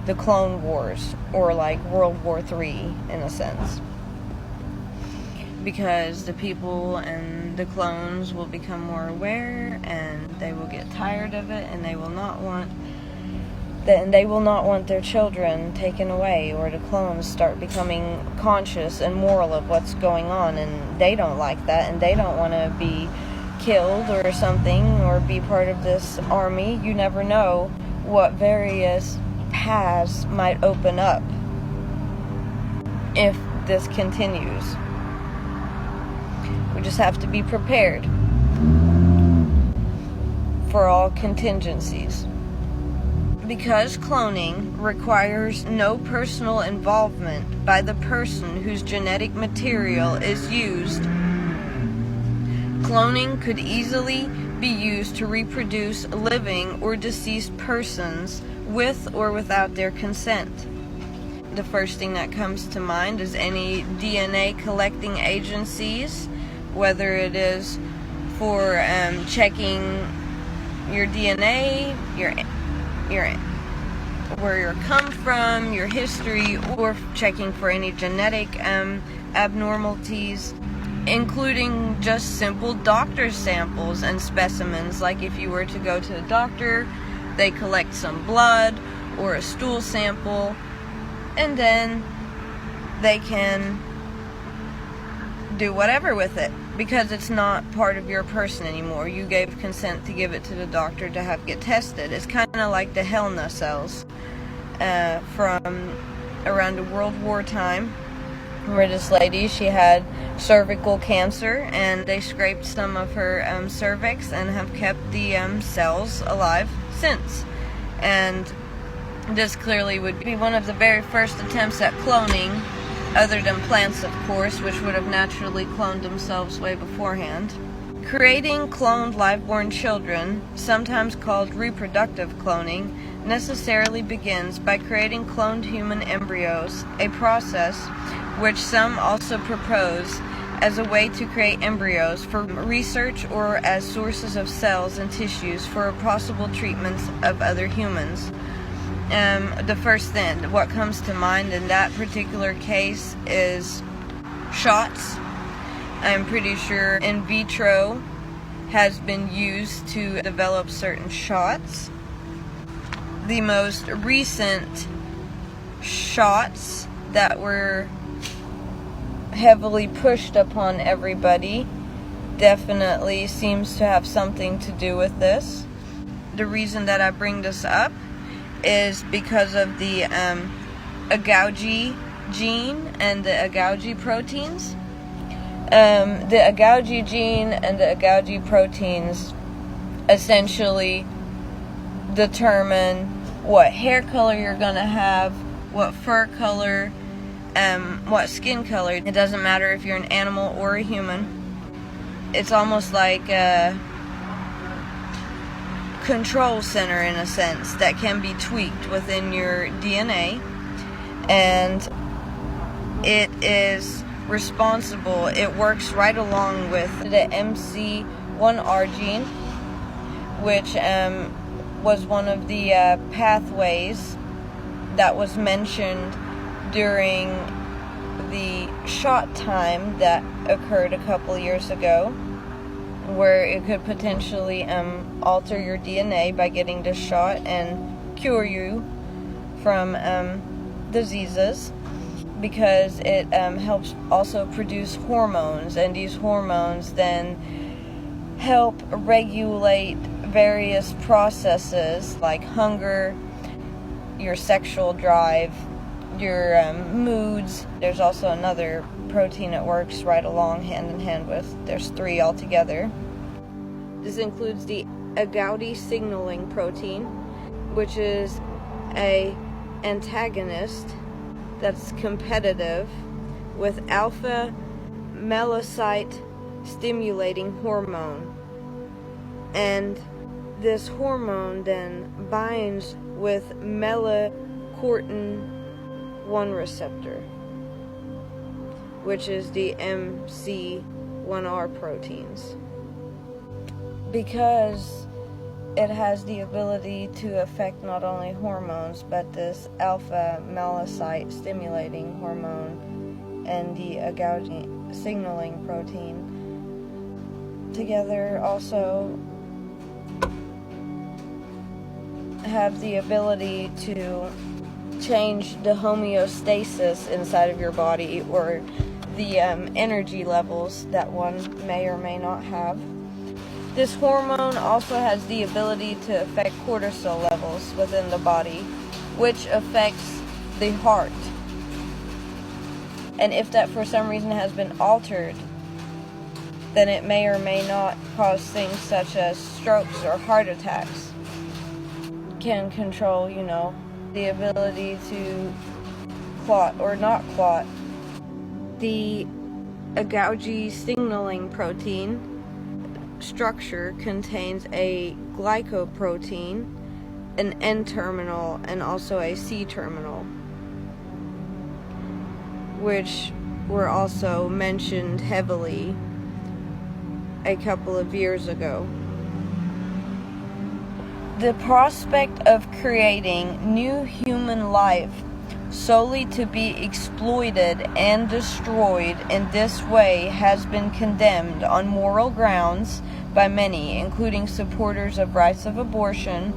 the Clone Wars, or like World War III in a sense. Because the people and the clones will become more aware, and they will get tired of it, and they will not want their children taken away, or the clones start becoming conscious and moral of what's going on, and they don't like that, and they don't want to be killed or something, or be part of this army. You never know what various paths might open up if this continues. We just have to be prepared for all contingencies. Because cloning requires no personal involvement by the person whose genetic material is used, cloning could easily be used to reproduce living or deceased persons with or without their consent. The first thing that comes to mind is any DNA collecting agencies, whether it is for checking your DNA, your where you're come from, your history, or checking for any genetic abnormalities, including just simple doctor samples and specimens. Like if you were to go to the doctor, they collect some blood or a stool sample, and then they can do whatever with it, because it's not part of your person anymore. You gave consent to give it to the doctor to have get tested. It's kind of like the Helena cells from around the World War time, where this lady, she had cervical cancer, and they scraped some of her cervix and have kept the cells alive since. And this clearly would be one of the very first attempts at cloning, other than plants, of course, which would have naturally cloned themselves way beforehand. Creating cloned live-born children, sometimes called reproductive cloning, necessarily begins by creating cloned human embryos, a process which some also propose as a way to create embryos for research or as sources of cells and tissues for possible treatments of other humans. The first thing, what comes to mind in that particular case is shots. I'm pretty sure in vitro has been used to develop certain shots. The most recent shots that were heavily pushed upon everybody definitely seems to have something to do with this. The reason that I bring this up is because of the agouti gene and the agouti proteins. The agouti gene and the agouti proteins essentially determine what hair color you're going to have, what fur color, what skin color. It doesn't matter if you're an animal or a human. It's almost like a control center, in a sense, that can be tweaked within your DNA, and it is responsible. It works right along with the MC1R gene, which was one of the pathways that was mentioned during the shot time that occurred a couple years ago, where it could potentially alter your DNA by getting this shot and cure you from diseases, because it helps also produce hormones, and these hormones then help regulate various processes like hunger, your sexual drive, your moods. There's also another protein that works right along hand in hand with. There's 3 altogether. This includes the agouti signaling protein, which is a antagonist that's competitive with alpha melanocyte stimulating hormone. And this hormone then binds with melanocortin 1 receptor, which is the MC1R proteins. Because it has the ability to affect not only hormones, but this alpha myelocyte stimulating hormone and the Agouti signaling protein. Together also have the ability to change the homeostasis inside of your body, or the energy levels that one may or may not have. This hormone also has the ability to affect cortisol levels within the body, which affects the heart. And if that for some reason has been altered, then it may or may not cause things such as strokes or heart attacks. Can control, the ability to clot or not clot. The Agouti signaling protein structure contains a glycoprotein, an N-terminal, and also a C-terminal, which were also mentioned heavily a couple of years ago. The prospect of creating new human life solely to be exploited and destroyed in this way has been condemned on moral grounds by many, including supporters of rights of abortion,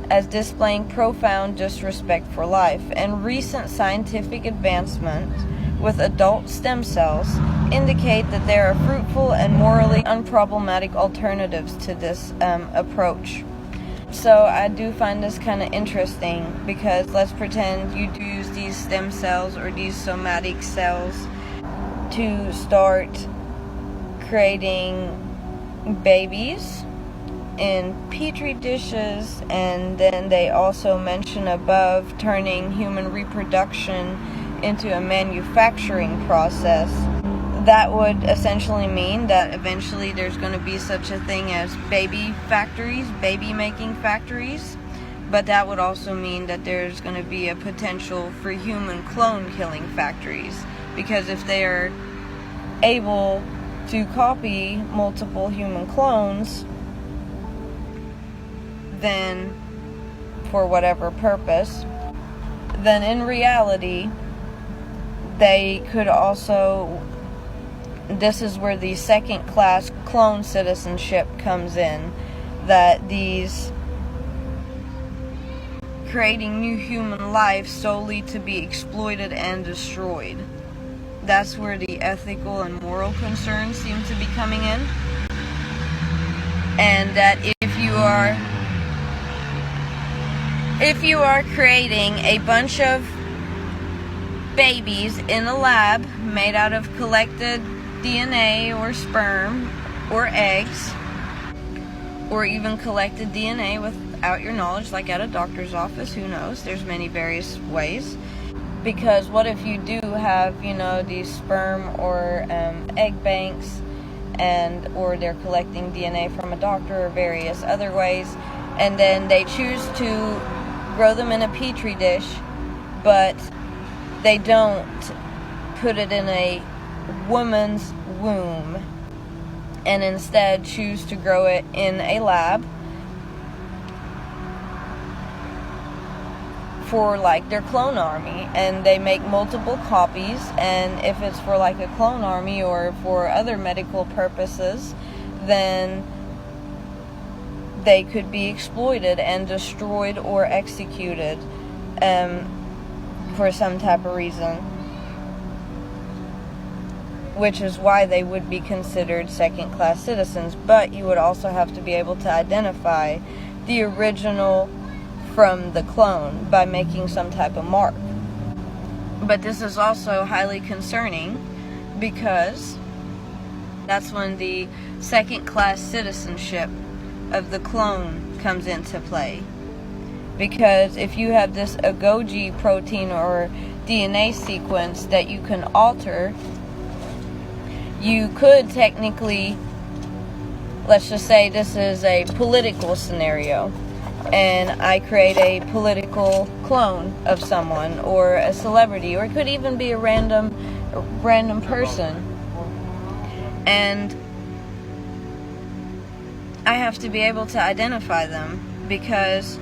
as displaying profound disrespect for life. And recent scientific advancements with adult stem cells indicate that there are fruitful and morally unproblematic alternatives to this approach. So I do find this kind of interesting, because let's pretend you do use these stem cells or these somatic cells to start creating babies in petri dishes, and then they also mention above turning human reproduction into a manufacturing process. That would essentially mean that eventually there's going to be such a thing as baby factories, baby making factories, but that would also mean that there's going to be a potential for human clone killing factories, because if they are able to copy multiple human clones, then for whatever purpose, then in reality they could also, this is where the second-class clone citizenship comes in, that these creating new human life solely to be exploited and destroyed. That's where the ethical and moral concerns seem to be coming in. And that if you are creating a bunch of babies in a lab made out of collected DNA or sperm or eggs, or even collected DNA without your knowledge, like at a doctor's office, who knows, there's many various ways. Because what if you do have, these sperm or egg banks, or they're collecting DNA from a doctor or various other ways, and then they choose to grow them in a petri dish, but they don't put it in a woman's womb, and instead choose to grow it in a lab for like their clone army, and they make multiple copies. And if it's for like a clone army or for other medical purposes, then they could be exploited and destroyed or executed for some type of reason, which is why they would be considered second-class citizens. But you would also have to be able to identify the original from the clone by making some type of mark. But this is also highly concerning, because that's when the second-class citizenship of the clone comes into play. Because if you have this Agouti protein or DNA sequence that you can alter, you could technically, let's just say this is a political scenario, and I create a political clone of someone, or a celebrity, or it could even be a random person, and I have to be able to identify them, because